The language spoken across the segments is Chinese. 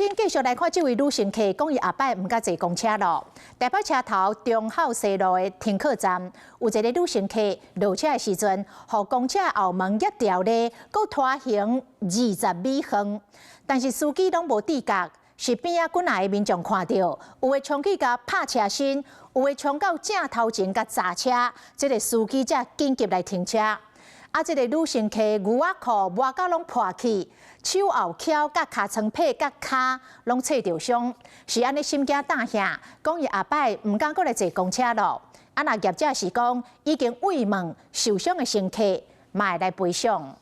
先继续来看这位女乘客，讲伊后摆唔敢坐公车咯。台北车头忠孝西路的停靠站，有一个女乘客落车的时阵，互公车后门压掉咧，佮拖行20米远，但是司机拢无知觉。是边仔滚来的民众看到，有诶冲去甲拍车身，有诶冲到正头前甲砸车，这个司机才紧急来停车。这个女乘客牛仔裤抹到拢破去，手后翘甲尻川皮甲骹拢刺着伤，是安尼心惊胆吓，讲伊后摆唔敢过来坐公车咯。若业者是讲已经慰问受伤的乘客，嘛会来赔偿。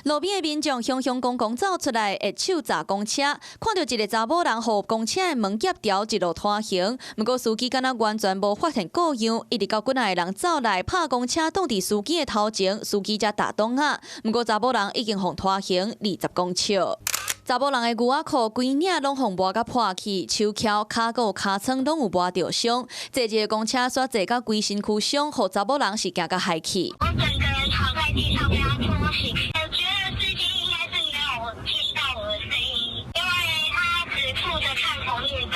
路边的民众雄雄公公走出来，下手砸公车，看到一个查某人互公车的门夹掉，一路拖行。不过司机敢若完全无发现故样，一直到几来的人走来拍公车挡伫司机的头前，司机才打动啊。不过查某人已经互拖行20公尺。查某人的牛仔裤规领拢互磨甲破去，手翘、骹骨、骹床拢有磨着伤。坐一个公车煞坐到规身躯伤，互查某人是惊甲害去。我整个人躺在地上被他拖醒。我觉得司机应该是没有听到我的声音，因为他只负责看红绿灯。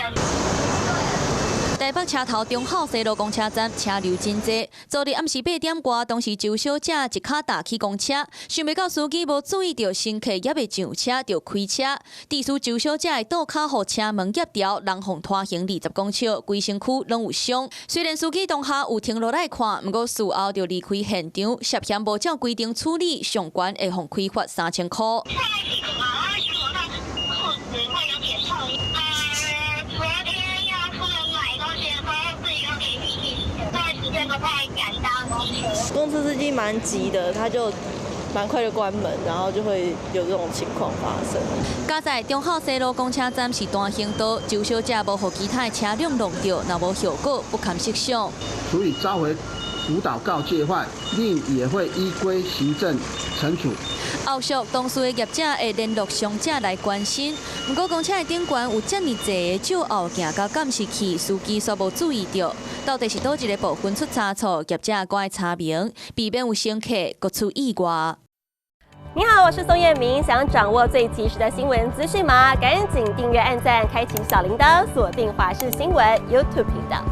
台北车头忠孝西路公车站车流真济，昨日暗时8点外，当时周小姐一脚踏起公车，想袂到司机无注意到乘客也未上车就开车，致使周小姐的倒脚互车门夹掉，人互拖行20公尺，规身躯拢有伤。虽然司机当下有停落来看，不过事后就离开现场，涉嫌无照规定处理，上悬会互开罚3000块。公车司机蛮急的，他就蛮快就关门，然后就会有这种情况发生。加在忠孝西路公车站是单行道，周小姐无互其他的车辆弄到，若无效果不堪设想。处以召回、辅导告诫坏，另也会依规行政惩处。后续当事的业者会联络伤者来关心。不过公车的顶悬有这么济的酒后行到监视器，司机却无注意到，到底是倒一个部分出差错，业者该查明，避免有乘客各出意外。你好，我是宋彦明。想掌握最及时的新闻资讯吗？赶紧订阅、按赞、开启小铃铛，锁定华视新闻 YouTube 频道。